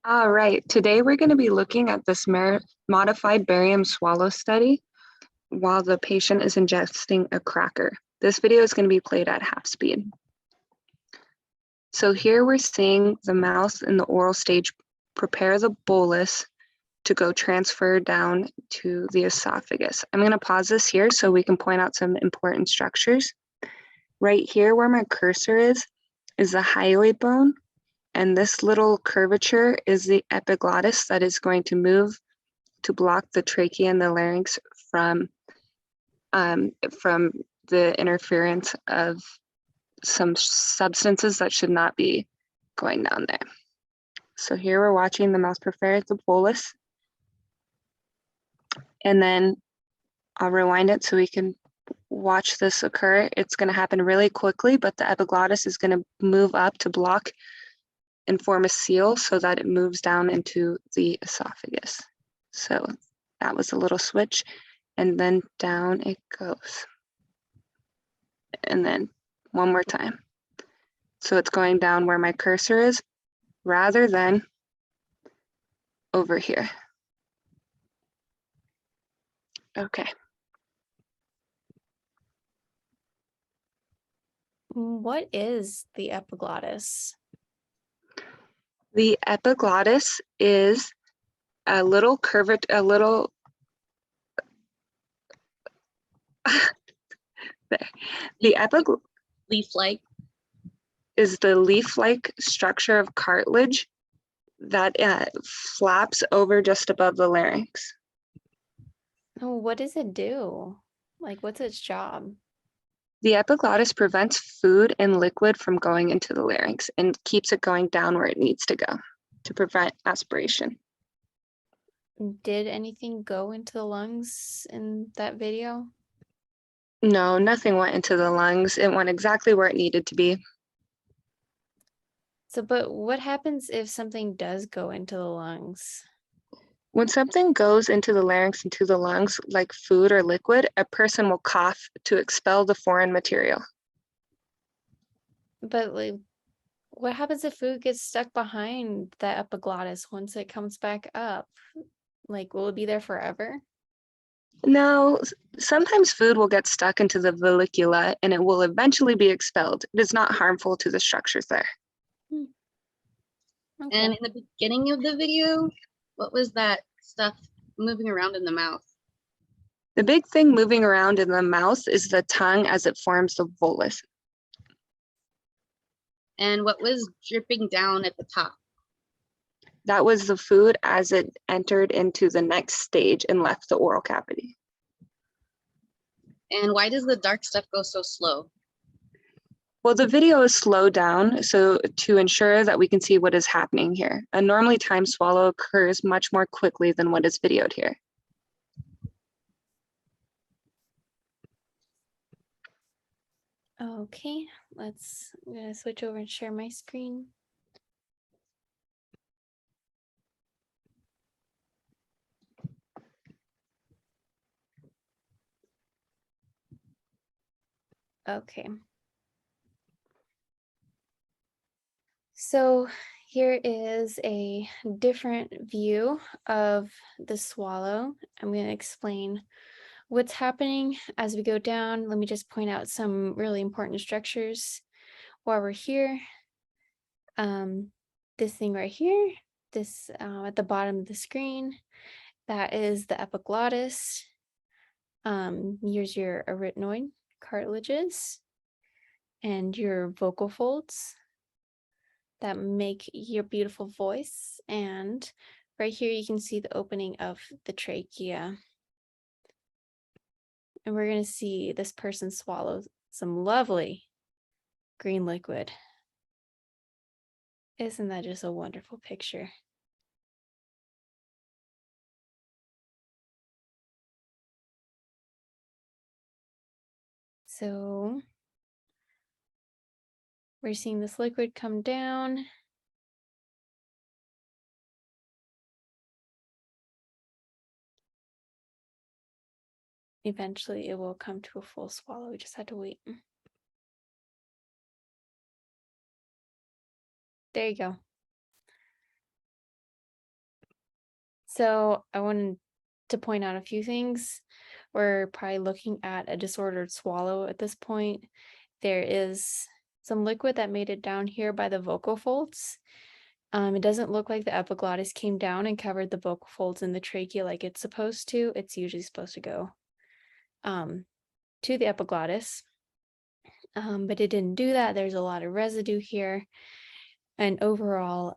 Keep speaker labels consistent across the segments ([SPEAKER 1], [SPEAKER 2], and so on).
[SPEAKER 1] All right, today we're going to be looking at this modified barium swallow study while the patient is ingesting a cracker. This video is going to be played at half speed. So here we're seeing the mouse in the oral stage prepare the bolus to go transfer down to the esophagus. I'm going to pause this here so we can point out some important structures. Right here where my cursor is the hyoid bone. And this little curvature is the epiglottis that is going to move to block the trachea and the larynx from the interference of some substances that should not be going down there. So here we're watching the mouse prepare the bolus. And then I'll rewind it so we can watch this occur. It's going to happen really quickly, but the epiglottis is going to move up to block and form a seal so that it moves down into the esophagus. So that was a little switch, and then down it goes. And then one more time. So it's going down where my cursor is rather than over here. Okay.
[SPEAKER 2] What is the epiglottis?
[SPEAKER 1] The epiglottis is a little curved, there. The epiglottis
[SPEAKER 3] Leaf-like.
[SPEAKER 1] is the leaf-like structure of cartilage that flaps over just above the larynx.
[SPEAKER 2] Oh, what does it do? Like, what's its job?
[SPEAKER 1] The epiglottis prevents food and liquid from going into the larynx and keeps it going down where it needs to go to prevent aspiration.
[SPEAKER 2] Did anything go into the lungs in that video?
[SPEAKER 1] No, nothing went into the lungs. It went exactly where it needed to be.
[SPEAKER 2] So, but what happens if something does go into the lungs?
[SPEAKER 1] When something goes into the larynx, into the lungs, like food or liquid, a person will cough to expel the foreign material.
[SPEAKER 2] But like, what happens if food gets stuck behind the epiglottis once it comes back up? Like, will it be there forever?
[SPEAKER 1] Now, sometimes food will get stuck into the vallicula and it will eventually be expelled. It is not harmful to the structures there.
[SPEAKER 2] Okay.
[SPEAKER 3] And in the beginning of the video, what was that stuff moving around in the mouth?
[SPEAKER 1] The big thing moving around in the mouth is the tongue as it forms the bolus.
[SPEAKER 3] And what was dripping down at the top?
[SPEAKER 1] That was the food as it entered into the next stage and left the oral cavity.
[SPEAKER 3] And why does the dark stuff go so slow?
[SPEAKER 1] Well, the video is slowed down so to ensure that we can see what is happening here. A normally timed swallow occurs much more quickly than what is videoed here.
[SPEAKER 2] Okay, I'm gonna switch over and share my screen. Okay. So here is a different view of the swallow. I'm going to explain what's happening as we go down. Let me just point out some really important structures while we're here. This thing right here, this at the bottom of the screen, that is the epiglottis. Here's your arytenoid cartilages and your vocal folds that make your beautiful voice. And right here, you can see the opening of the trachea. And we're going to see this person swallow some lovely green liquid. Isn't that just a wonderful picture? So we're seeing this liquid come down. Eventually it will come to a full swallow. We just had to wait. There you go. So I wanted to point out a few things. We're probably looking at a disordered swallow at this point. There is some liquid that made it down here by the vocal folds. It doesn't look like the epiglottis came down and covered the vocal folds in the trachea like it's supposed to. It's usually supposed to go to the epiglottis, but it didn't do that. There's a lot of residue here. And overall,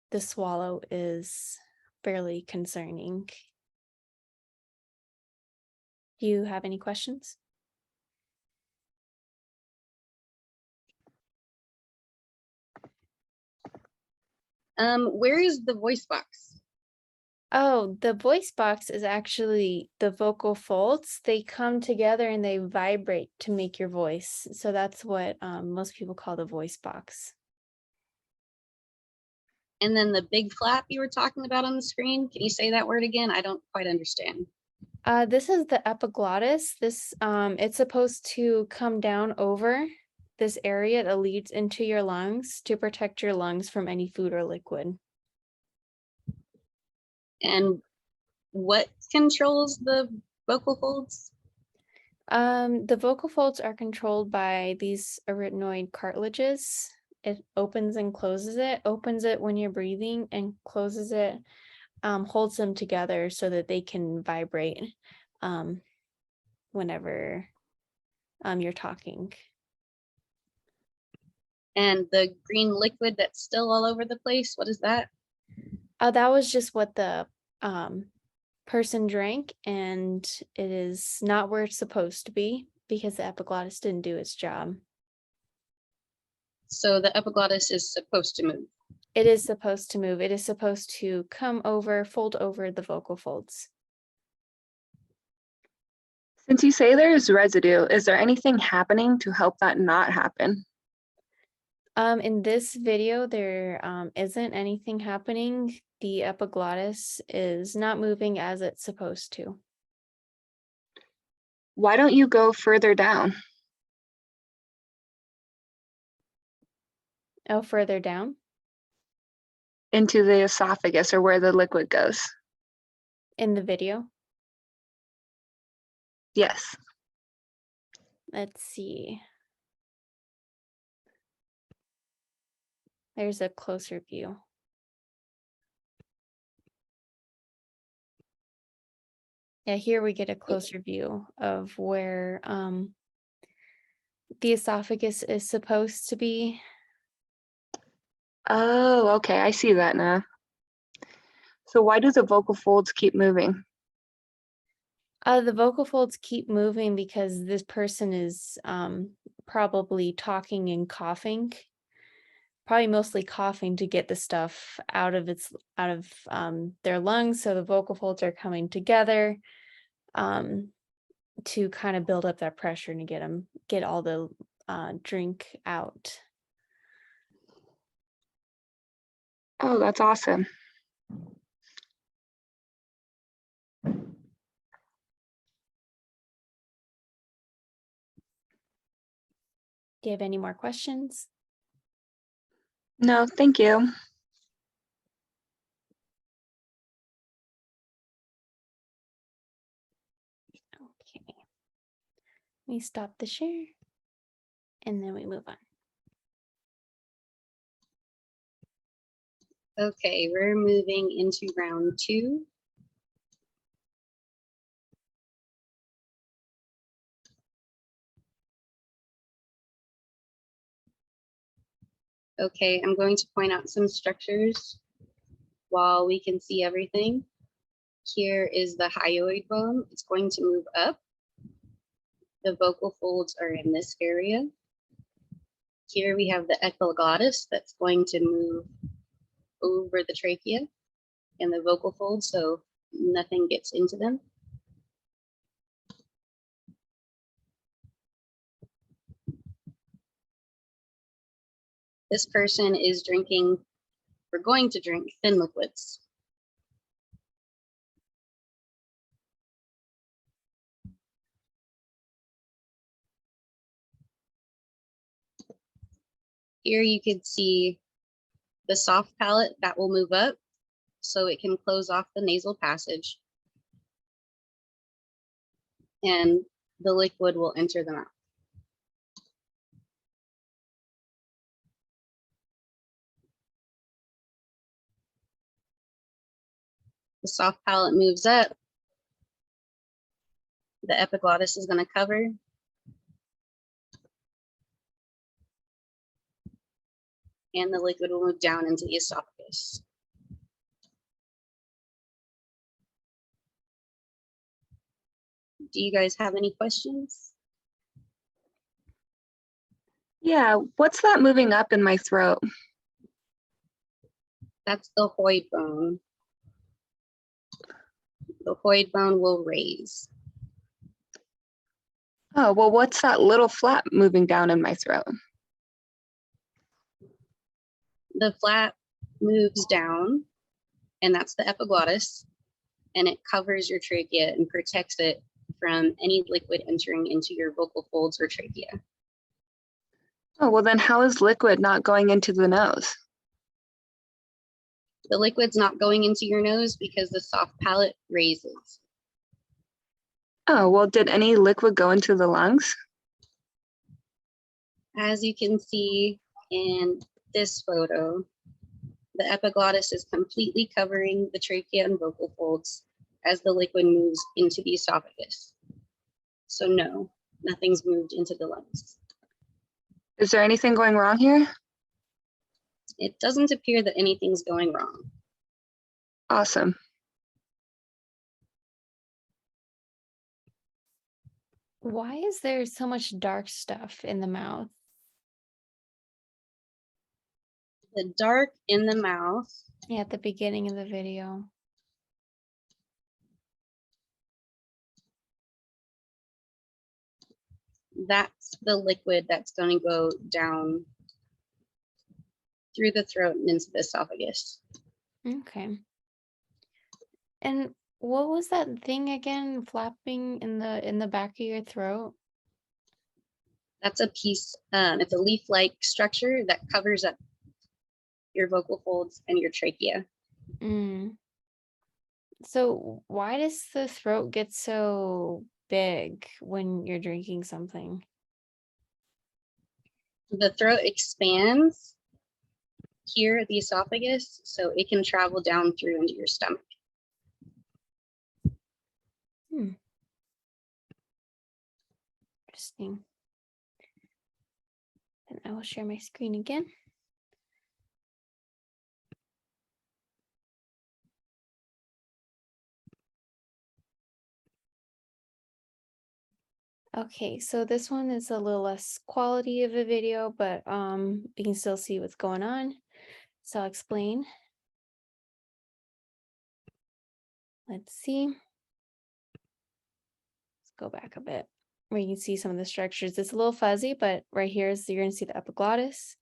[SPEAKER 2] the swallow is fairly concerning. Do you have any questions?
[SPEAKER 3] Where is the voice box?
[SPEAKER 2] Oh, the voice box is actually the vocal folds. They come together and they vibrate to make your voice. So that's what most people call the voice box.
[SPEAKER 3] And then the big flap you were talking about on the screen, can you say that word again? I don't quite understand.
[SPEAKER 2] This is the epiglottis. This it's supposed to come down over this area that leads into your lungs to protect your lungs from any food or liquid.
[SPEAKER 3] And what controls the vocal folds?
[SPEAKER 2] The vocal folds are controlled by these arytenoid cartilages. It opens and closes it, opens it when you're breathing and closes it, holds them together so that they can vibrate whenever you're talking.
[SPEAKER 3] And the green liquid that's still all over the place, what is that?
[SPEAKER 2] That was just what the person drank, and it is not where it's supposed to be because the epiglottis didn't do its job.
[SPEAKER 3] So the epiglottis is supposed to move.
[SPEAKER 2] It is supposed to move. It is supposed to come over, fold over the vocal folds.
[SPEAKER 1] Since you say there's residue, is there anything happening to help that not happen?
[SPEAKER 2] In this video, there isn't anything happening. The epiglottis is not moving as it's supposed to.
[SPEAKER 1] Why don't you go further down?
[SPEAKER 2] Oh, further down
[SPEAKER 1] Into the esophagus or where the liquid goes?
[SPEAKER 2] in the video.
[SPEAKER 1] Yes.
[SPEAKER 2] Let's see. There's a closer view. Yeah, here we get a closer view of where the esophagus is supposed to be.
[SPEAKER 1] Oh, okay, I see that now. So why do the vocal folds keep moving?
[SPEAKER 2] The vocal folds keep moving because this person is probably talking and coughing, probably mostly coughing to get the stuff out of their lungs. So the vocal folds are coming together to kind of build up that pressure and get all the drink out.
[SPEAKER 1] Oh, that's awesome.
[SPEAKER 2] Do you have any more questions?
[SPEAKER 1] No, thank you.
[SPEAKER 2] Okay. We stop the share and then we move on.
[SPEAKER 3] Okay, we're moving into round 2. Okay, I'm going to point out some structures while we can see everything. Here is the hyoid bone. It's going to move up. The vocal folds are in this area. Here we have the epiglottis that's going to move over the trachea and the vocal folds so nothing gets into them. This person is drinking, we're going to drink thin liquids. Here you could see the soft palate that will move up. so it can close off the nasal passage and the liquid will enter the mouth. The soft palate moves up. The epiglottis is going to cover. And the liquid will move down into the esophagus. Do you guys have any questions?
[SPEAKER 1] Yeah, what's that moving up in my throat?
[SPEAKER 3] That's the hyoid bone. The hyoid bone will raise.
[SPEAKER 1] Oh, well, what's that little flap moving down in my throat?
[SPEAKER 3] The flap moves down, and that's the epiglottis, and it covers your trachea and protects it from any liquid entering into your vocal folds or trachea.
[SPEAKER 1] Oh, well, then how is liquid not going into the nose?
[SPEAKER 3] The liquid's not going into your nose because the soft palate raises.
[SPEAKER 1] Oh, well, did any liquid go into the lungs?
[SPEAKER 3] As you can see in this photo, the epiglottis is completely covering the trachea and vocal folds as the liquid moves into the esophagus. So no, nothing's moved into the lungs.
[SPEAKER 1] Is there anything going wrong here?
[SPEAKER 3] It doesn't appear that anything's going wrong.
[SPEAKER 1] Awesome.
[SPEAKER 2] Why is there so much dark stuff in the mouth?
[SPEAKER 3] The dark in the mouth,
[SPEAKER 2] Yeah, at the beginning of the video.
[SPEAKER 3] that's the liquid that's going to go down through the throat and into the esophagus.
[SPEAKER 2] Okay. And what was that thing again, flapping in the back of your throat?
[SPEAKER 3] That's a piece, it's a leaf-like structure that covers up your vocal folds and your trachea.
[SPEAKER 2] Mm. So why does the throat get so big when you're drinking something?
[SPEAKER 3] The throat expands here at the esophagus, so it can travel down through into your stomach.
[SPEAKER 2] Interesting. And I will share my screen again. Okay, so this one is a little less quality of a video, but we can still see what's going on. So I'll explain. Let's see. Let's go back a bit where you can see some of the structures. It's a little fuzzy, but right here is you're going to see the epiglottis,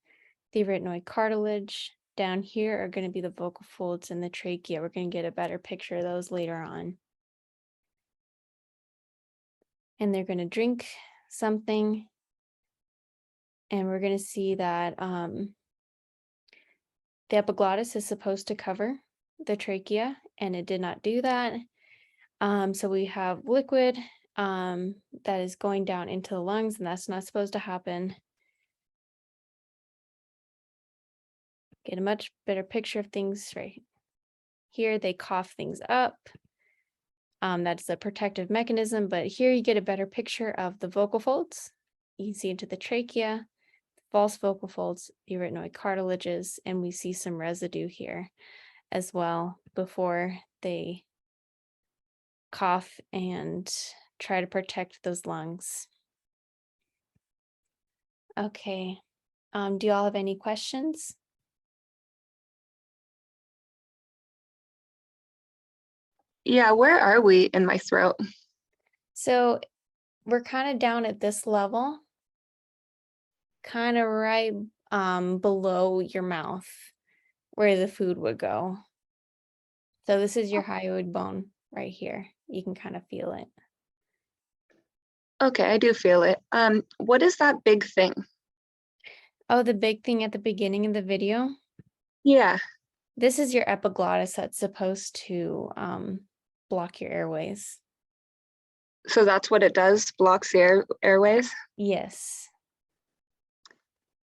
[SPEAKER 2] the arytenoid cartilage. Down here are going to be the vocal folds and the trachea. We're going to get a better picture of those later on. And they're going to drink something. And we're going to see that the epiglottis is supposed to cover the trachea, and it did not do that. So we have liquid that is going down into the lungs, and that's not supposed to happen. Get a much better picture of things right here. They cough things up. That's a protective mechanism, but here you get a better picture of the vocal folds. You can see into the trachea, false vocal folds, the arytenoid cartilages, and we see some residue here as well before they cough and try to protect those lungs. Okay, do y'all have any questions?
[SPEAKER 1] Yeah, where are we in my throat?
[SPEAKER 2] So we're kind of down at this level, kind of right below your mouth where the food would go. So this is your hyoid bone right here. You can kind of feel it.
[SPEAKER 1] Okay, I do feel it. What is that big thing?
[SPEAKER 2] Oh, the big thing at the beginning of the video?
[SPEAKER 1] Yeah.
[SPEAKER 2] This is your epiglottis that's supposed to block your airways.
[SPEAKER 1] So that's what it does, blocks the airways.
[SPEAKER 2] Yes.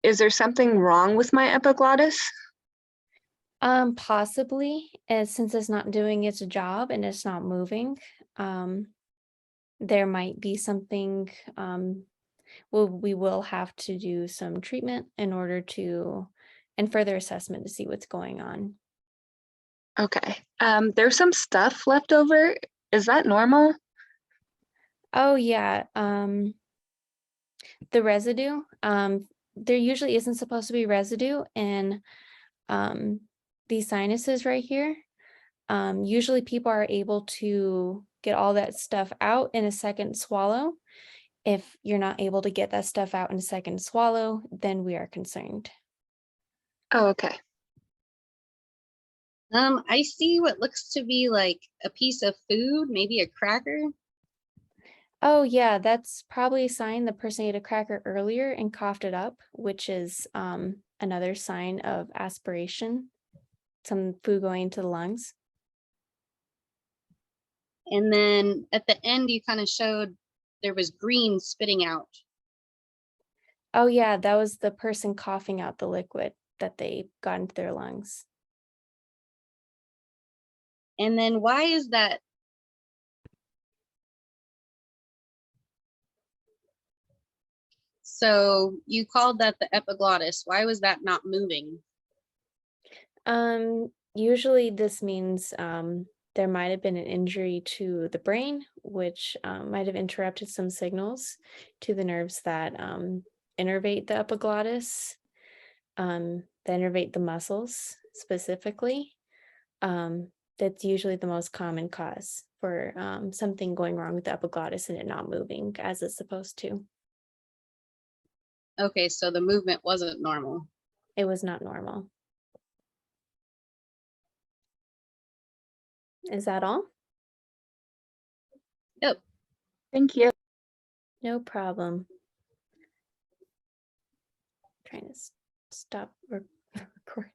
[SPEAKER 1] Is there something wrong with my epiglottis?
[SPEAKER 2] Possibly, since it's not doing its job and it's not moving, there might be something, we will have to do some treatment in order to, and further assessment to see what's going on.
[SPEAKER 1] Okay. There's some stuff left over. Is that normal?
[SPEAKER 2] Oh yeah, the residue, there usually isn't supposed to be residue in these sinuses right here. Usually people are able to get all that stuff out in a second swallow. If you're not able to get that stuff out in a second swallow, then we are concerned.
[SPEAKER 1] Oh, okay.
[SPEAKER 3] I see what looks to be like a piece of food, maybe a cracker.
[SPEAKER 2] Oh yeah, that's probably a sign the person ate a cracker earlier and coughed it up, which is another sign of aspiration, some food going into the lungs.
[SPEAKER 3] And then at the end, you kind of showed there was green spitting out.
[SPEAKER 2] Oh yeah, that was the person coughing out the liquid that they got into their lungs.
[SPEAKER 3] And then why is that? So you called that the epiglottis. Why was that not moving?
[SPEAKER 2] Usually this means there might have been an injury to the brain, which might have interrupted some signals to the nerves that innervate the epiglottis, that innervate the muscles specifically. That's usually the most common cause for something going wrong with the epiglottis and it not moving as it's supposed to.
[SPEAKER 3] Okay, so the movement wasn't normal.
[SPEAKER 2] It was not normal. Is that all?
[SPEAKER 3] Yep.
[SPEAKER 1] Thank you.
[SPEAKER 2] No problem. Trying to stop recording.